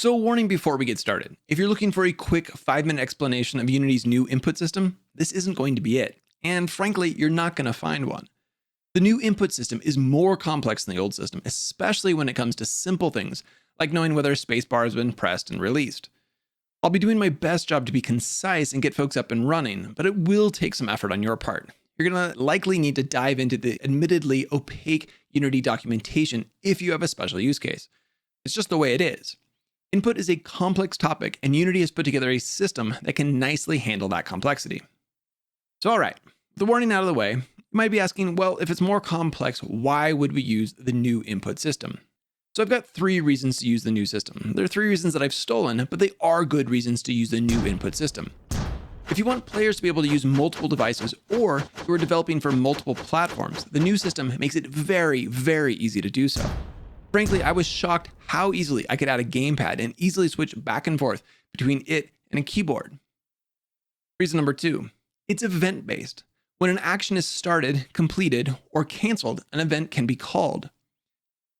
So, warning before we get started. If you're looking for a quick 5-minute explanation of Unity's new input system, this isn't going to be it. And frankly, you're not going to find one. The new input system is more complex than the old system, especially when it comes to simple things like knowing whether a spacebar has been pressed and released. I'll be doing my best job to be concise and get folks up and running, but it will take some effort on your part. You're going to likely need to dive into the admittedly opaque Unity documentation if you have a special use case. It's just the way it is. Input is a complex topic, and Unity has put together a system that can nicely handle that complexity. So, all right, the warning out of the way, you might be asking, well, if it's more complex, why would we use the new input system? So I've got 3 reasons to use the new system. There are 3 reasons that I've stolen, but they are good reasons to use the new input system. If you want players to be able to use multiple devices, or you are developing for multiple platforms, the new system makes it very, very easy to do so. Frankly, I was shocked how easily I could add a gamepad and easily switch back and forth between it and a keyboard. Reason number 2, it's event-based. When an action is started, completed, or canceled, an event can be called.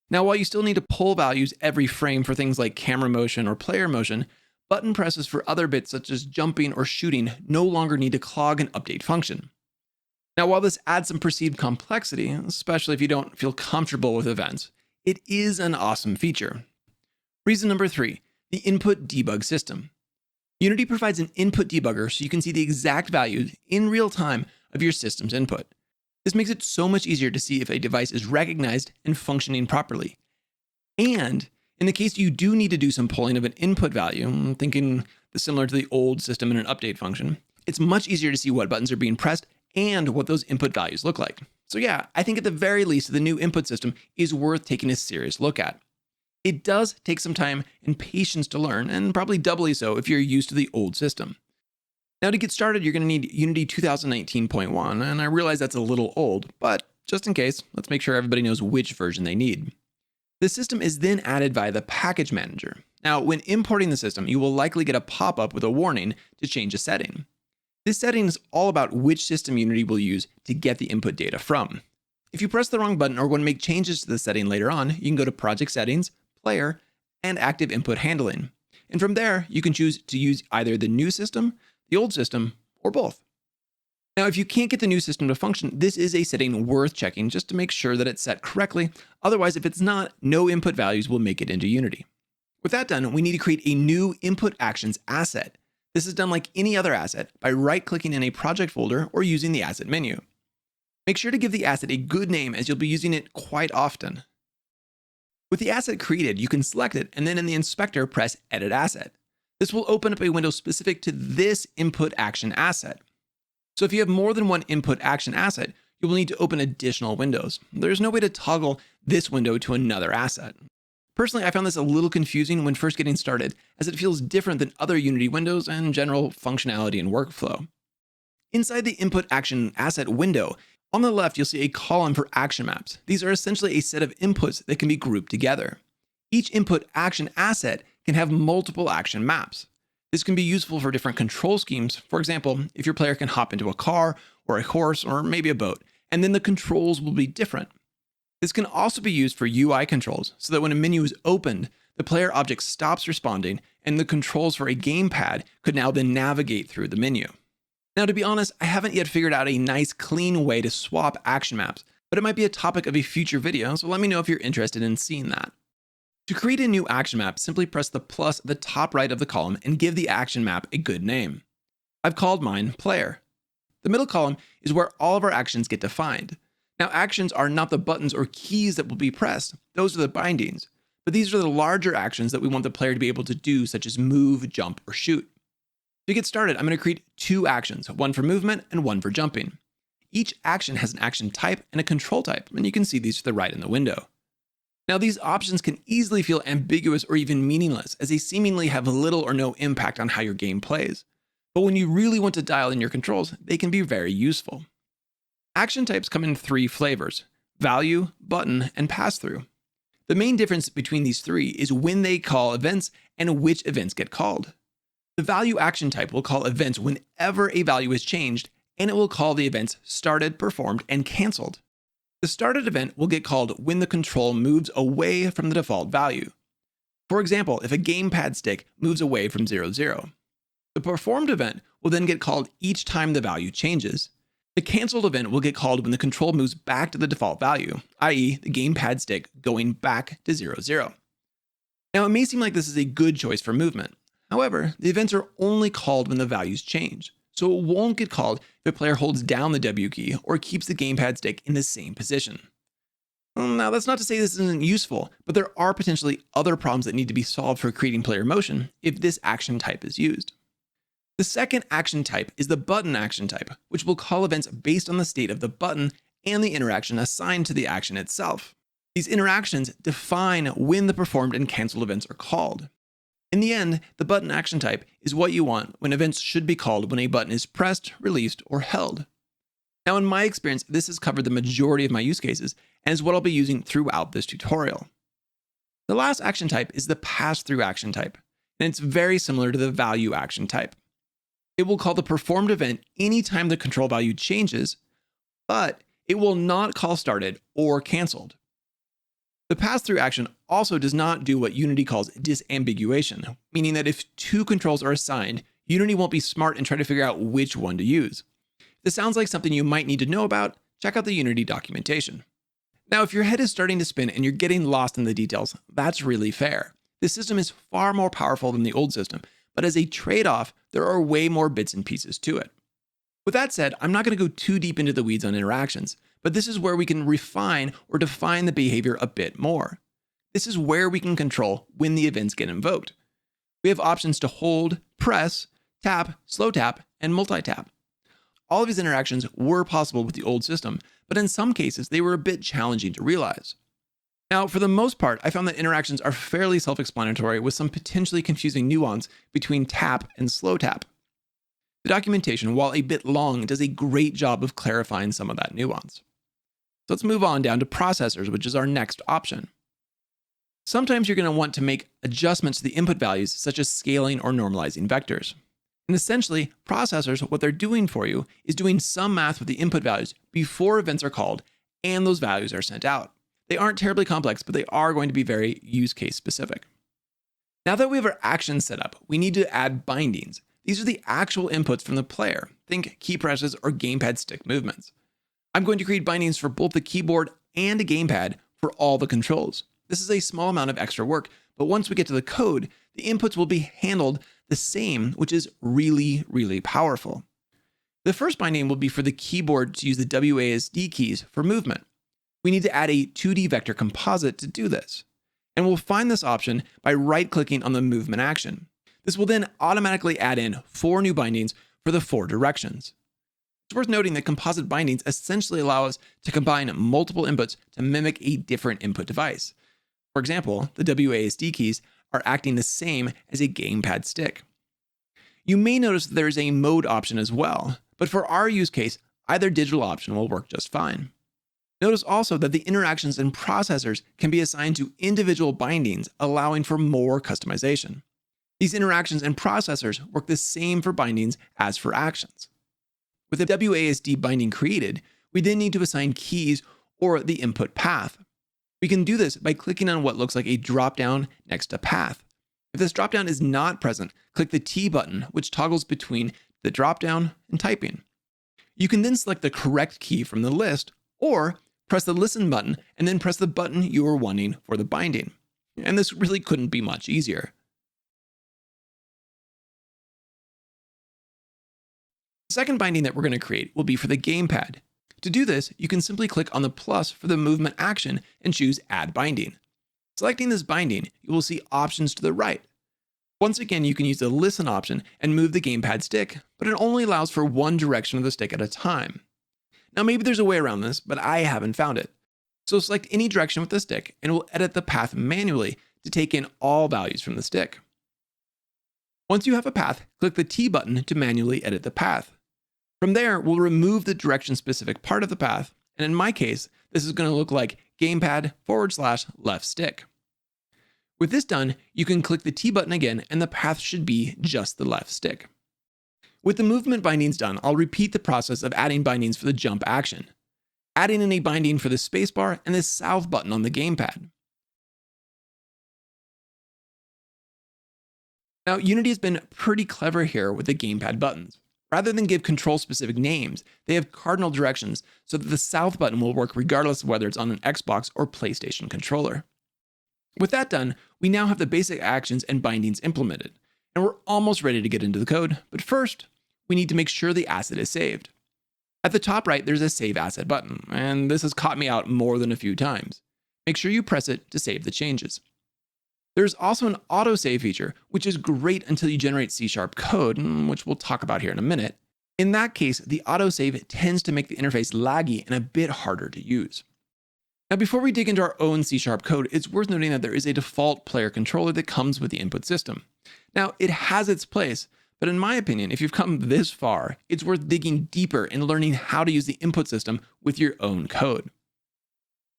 Now, while you still need to pull values every frame for things like camera motion or player motion, button presses for other bits such as jumping or shooting no longer need to clog an update function. Now, while this adds some perceived complexity, especially if you don't feel comfortable with events, it is an awesome feature. Reason number 3, the input debug system. Unity provides an input debugger so you can see the exact values in real time of your system's input. This makes it so much easier to see if a device is recognized and functioning properly. And in the case you do need to do some pulling of an input value, I'm thinking similar to the old system in an update function, it's much easier to see what buttons are being pressed and what those input values look like. So yeah, I think at the very least, the new input system is worth taking a serious look at. It does take some time and patience to learn, and probably doubly so if you're used to the old system. Now to get started, you're going to need Unity 2019.1, and I realize that's a little old, but just in case, let's make sure everybody knows which version they need. The system is then added via the package manager. Now, when importing the system, you will likely get a pop-up with a warning to change a setting. This setting is all about which system Unity will use to get the input data from. If you press the wrong button or want to make changes to the setting later on, you can go to Project Settings, Player, and Active Input Handling. And from there, you can choose to use either the new system, the old system, or both. Now, if you can't get the new system to function, this is a setting worth checking just to make sure that it's set correctly. Otherwise, if it's not, no input values will make it into Unity. With that done, we need to create a new input actions asset. This is done like any other asset by right-clicking in a project folder or using the asset menu. Make sure to give the asset a good name as you'll be using it quite often. With the asset created, you can select it and then in the inspector, press Edit Asset. This will open up a window specific to this input action asset. So if you have more than one input action asset, you will need to open additional windows. There's no way to toggle this window to another asset. Personally, I found this a little confusing when first getting started, as it feels different than other Unity windows and general functionality and workflow. Inside the input action asset window, on the left, you'll see a column for action maps. These are essentially a set of inputs that can be grouped together. Each input action asset can have multiple action maps. This can be useful for different control schemes. For example, if your player can hop into a car or a horse or maybe a boat, and then the controls will be different. This can also be used for UI controls, so that when a menu is opened, the player object stops responding, and the controls for a gamepad could now then navigate through the menu. Now, to be honest, I haven't yet figured out a nice, clean way to swap action maps, but it might be a topic of a future video, so let me know if you're interested in seeing that. To create a new action map, simply press the plus at the top right of the column and give the action map a good name. I've called mine Player. The middle column is where all of our actions get defined. Now, actions are not the buttons or keys that will be pressed, those are the bindings, but these are the larger actions that we want the player to be able to do, such as move, jump, or shoot. To get started, I'm going to create 2 actions, one for movement and one for jumping. Each action has an action type and a control type, and you can see these to the right in the window. Now, these options can easily feel ambiguous or even meaningless, as they seemingly have little or no impact on how your game plays. But when you really want to dial in your controls, they can be very useful. Action types come in 3 flavors: value, button, and pass-through. The main difference between these 3 is when they call events and which events get called. The value action type will call events whenever a value is changed, and it will call the events started, performed, and canceled. The started event will get called when the control moves away from the default value. For example, if a gamepad stick moves away from 0, 0, the performed event will then get called each time the value changes. The canceled event will get called when the control moves back to the default value, i.e. the gamepad stick going back to 0, 0. Now, it may seem like this is a good choice for movement. However, the events are only called when the values change, so it won't get called if a player holds down the W key or keeps the gamepad stick in the same position. Now, that's not to say this isn't useful, but there are potentially other problems that need to be solved for creating player motion if this action type is used. The second action type is the button action type, which will call events based on the state of the button and the interaction assigned to the action itself. These interactions define when the performed and canceled events are called. In the end, the button action type is what you want when events should be called when a button is pressed, released, or held. Now, in my experience, this has covered the majority of my use cases and is what I'll be using throughout this tutorial. The last action type is the pass-through action type, and it's very similar to the value action type. It will call the performed event anytime the control value changes, but it will not call started or canceled. The pass-through action also does not do what Unity calls disambiguation, meaning that if two controls are assigned, Unity won't be smart and try to figure out which one to use. If this sounds like something you might need to know about, check out the Unity documentation. Now, if your head is starting to spin and you're getting lost in the details, that's really fair. This system is far more powerful than the old system, but as a trade-off, there are way more bits and pieces to it. With that said, I'm not going to go too deep into the weeds on interactions, but this is where we can refine or define the behavior a bit more. This is where we can control when the events get invoked. We have options to hold, press, tap, slow tap, and multi-tap. All of these interactions were possible with the old system, but in some cases, they were a bit challenging to realize. Now, for the most part, I found that interactions are fairly self-explanatory with some potentially confusing nuance between tap and slow tap. The documentation, while a bit long, does a great job of clarifying some of that nuance. So let's move on down to processors, which is our next option. Sometimes you're going to want to make adjustments to the input values, such as scaling or normalizing vectors. And essentially, processors, what they're doing for you is doing some math with the input values before events are called and those values are sent out. They aren't terribly complex, but they are going to be very use case specific. Now that we have our actions set up, we need to add bindings. These are the actual inputs from the player. Think key presses or gamepad stick movements. I'm going to create bindings for both the keyboard and a gamepad for all the controls. This is a small amount of extra work, but once we get to the code, the inputs will be handled the same, which is really, really powerful. The first binding will be for the keyboard to use the WASD keys for movement. We need to add a 2D vector composite to do this. And we'll find this option by right-clicking on the movement action. This will then automatically add in 4 new bindings for the 4 directions. It's worth noting that composite bindings essentially allow us to combine multiple inputs to mimic a different input device. For example, the WASD keys are acting the same as a gamepad stick. You may notice that there is a mode option as well, but for our use case, either digital option will work just fine. Notice also that the interactions and processors can be assigned to individual bindings, allowing for more customization. These interactions and processors work the same for bindings as for actions. With the WASD binding created, we then need to assign keys or the input path. We can do this by clicking on what looks like a dropdown next to path. If this dropdown is not present, click the T button, which toggles between the dropdown and typing. You can then select the correct key from the list, or press the listen button and then press the button you are wanting for the binding. And this really couldn't be much easier. The second binding that we're going to create will be for the gamepad. To do this, you can simply click on the plus for the movement action and choose Add Binding. Selecting this binding, you will see options to the right. Once again, you can use the Listen option and move the gamepad stick, but it only allows for one direction of the stick at a time. Now maybe there's a way around this, but I haven't found it. So select any direction with the stick and it will edit the path manually to take in all values from the stick. Once you have a path, click the T button to manually edit the path. From there, we'll remove the direction-specific part of the path, and in my case, this is going to look like gamepad/left stick. With this done, you can click the T button again, and the path should be just the left stick. With the movement bindings done, I'll repeat the process of adding bindings for the jump action, adding in a binding for the spacebar and the south button on the gamepad. Now, Unity has been pretty clever here with the gamepad buttons. Rather than give control specific names, they have cardinal directions so that the south button will work regardless of whether it's on an Xbox or PlayStation controller. With that done, we now have the basic actions and bindings implemented, and we're almost ready to get into the code, but first, we need to make sure the asset is saved. At the top right, there's a Save Asset button, and this has caught me out more than a few times. Make sure you press it to save the changes. There's also an autosave feature, which is great until you generate C# code, which we'll talk about here in a minute. In that case, the autosave tends to make the interface laggy and a bit harder to use. Now, before we dig into our own C# code, it's worth noting that there is a default player controller that comes with the input system. Now, it has its place, but in my opinion, if you've come this far, it's worth digging deeper and learning how to use the input system with your own code.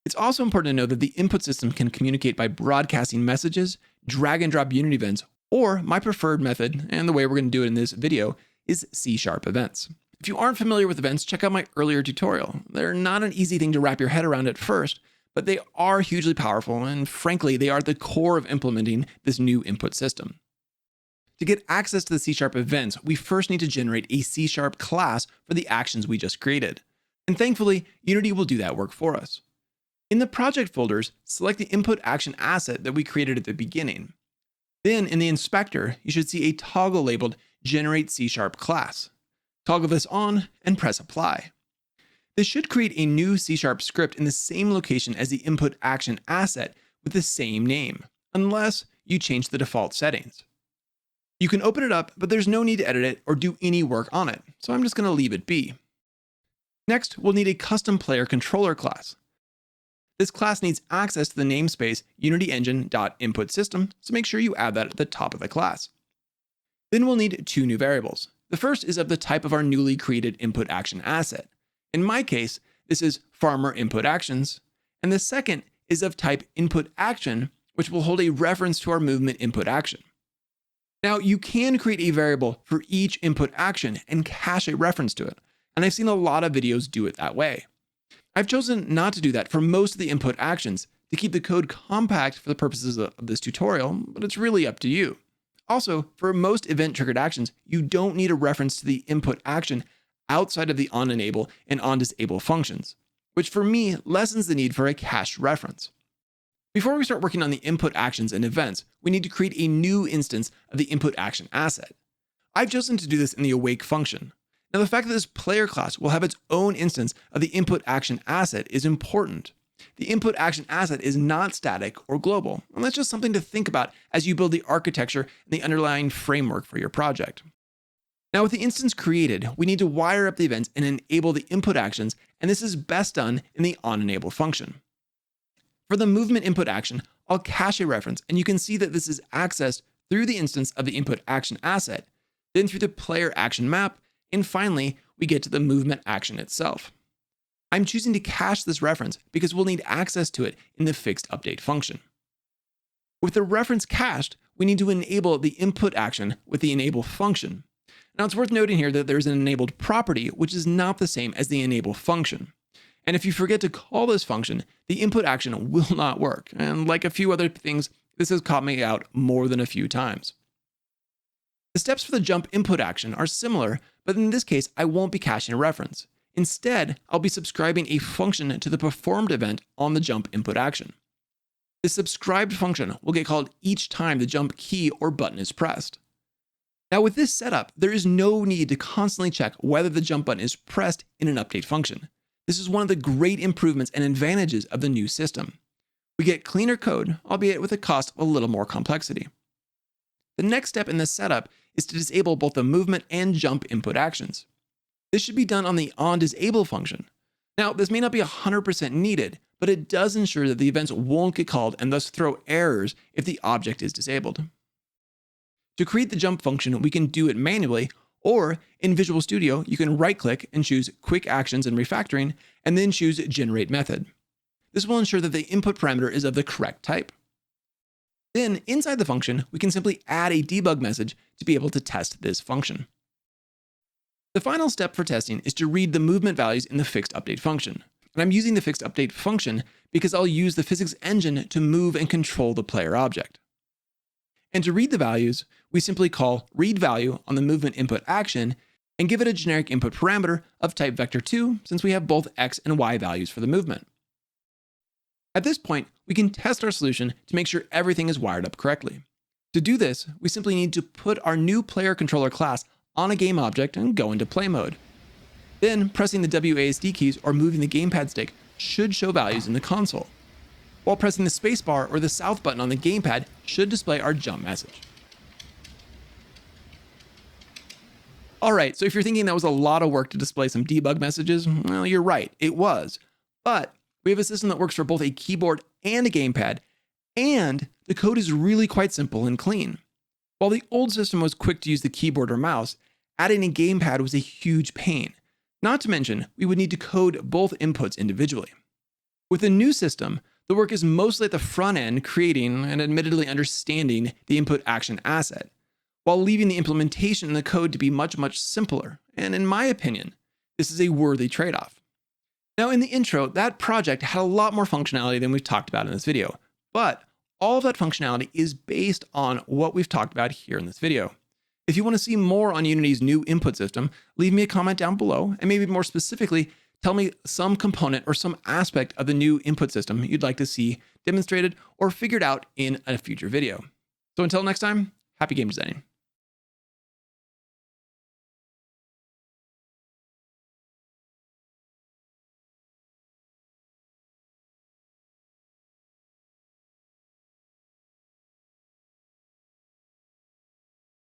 It's also important to know that the input system can communicate by broadcasting messages, drag and drop Unity events, or my preferred method, and the way we're going to do it in this video, is C# events. If you aren't familiar with events, check out my earlier tutorial. They're not an easy thing to wrap your head around at first, but they are hugely powerful, and frankly, they are at the core of implementing this new input system. To get access to the C# events, we first need to generate a C# class for the actions we just created. And thankfully, Unity will do that work for us. In the project folders, select the input action asset that we created at the beginning. Then in the inspector, you should see a toggle labeled Generate C# Class. Toggle this on and press Apply. This should create a new C# script in the same location as the input action asset with the same name, unless you change the default settings. You can open it up, but there's no need to edit it or do any work on it, so I'm just going to leave it be. Next, we'll need a custom player controller class. This class needs access to the namespace unityengine.inputSystem, so make sure you add that at the top of the class. Then we'll need two new variables. The first is of the type of our newly created input action asset. In my case, this is farmer input actions, and the second is of type input action, which will hold a reference to our movement input action. Now, you can create a variable for each input action and cache a reference to it, and I've seen a lot of videos do it that way. I've chosen not to do that for most of the input actions to keep the code compact for the purposes of this tutorial, but it's really up to you. Also, for most event-triggered actions, you don't need a reference to the input action outside of the onEnable and onDisable functions, which for me lessens the need for a cached reference. Before we start working on the input actions and events, we need to create a new instance of the input action asset. I've chosen to do this in the awake function. Now, the fact that this player class will have its own instance of the input action asset is important. The input action asset is not static or global, and that's just something to think about as you build the architecture and the underlying framework for your project. Now, with the instance created, we need to wire up the events and enable the input actions, and this is best done in the onEnable function. For the movement input action, I'll cache a reference, and you can see that this is accessed through the instance of the input action asset, then through the player action map, and finally, we get to the movement action itself. I'm choosing to cache this reference because we'll need access to it in the fixed update function. With the reference cached, we need to enable the input action with the enable function. Now, it's worth noting here that there's an enabled property, which is not the same as the enable function. And if you forget to call this function, the input action will not work. And like a few other things, this has caught me out more than a few times. The steps for the jump input action are similar, but in this case, I won't be caching a reference. Instead, I'll be subscribing a function to the performed event on the jump input action. The subscribed function will get called each time the jump key or button is pressed. Now, with this setup, there is no need to constantly check whether the jump button is pressed in an update function. This is one of the great improvements and advantages of the new system. We get cleaner code, albeit with the cost of a little more complexity. The next step in this setup is to disable both the movement and jump input actions. This should be done on the onDisable function. Now, this may not be 100% needed, but it does ensure that the events won't get called and thus throw errors if the object is disabled. To create the jump function, we can do it manually, or in Visual Studio, you can right-click and choose Quick Actions and Refactoring, and then choose Generate Method. This will ensure that the input parameter is of the correct type. Then, inside the function, we can simply add a debug message to be able to test this function. The final step for testing is to read the movement values in the fixed update function. And I'm using the fixed update function because I'll use the physics engine to move and control the player object. And to read the values, we simply call readValue on the movement input action and give it a generic input parameter of type vector2 since we have both x and y values for the movement. At this point, we can test our solution to make sure everything is wired up correctly. To do this, we simply need to put our new player controller class on a game object and go into play mode. Then, pressing the WASD keys or moving the gamepad stick should show values in the console, while pressing the spacebar or the south button on the gamepad should display our jump message. Alright, so if you're thinking that was a lot of work to display some debug messages, well, you're right, it was. But we have a system that works for both a keyboard and a gamepad, and the code is really quite simple and clean. While the old system was quick to use the keyboard or mouse, adding a gamepad was a huge pain. Not to mention, we would need to code both inputs individually. With the new system, the work is mostly at the front end creating and admittedly understanding the input action asset, while leaving the implementation in the code to be much, much simpler. And in my opinion, this is a worthy trade-off. Now in the intro, that project had a lot more functionality than we've talked about in this video, but all of that functionality is based on what we've talked about here in this video. If you want to see more on Unity's new input system, leave me a comment down below, and maybe more specifically, tell me some component or some aspect of the new input system you'd like to see demonstrated or figured out in a future video. So until next time, happy game designing.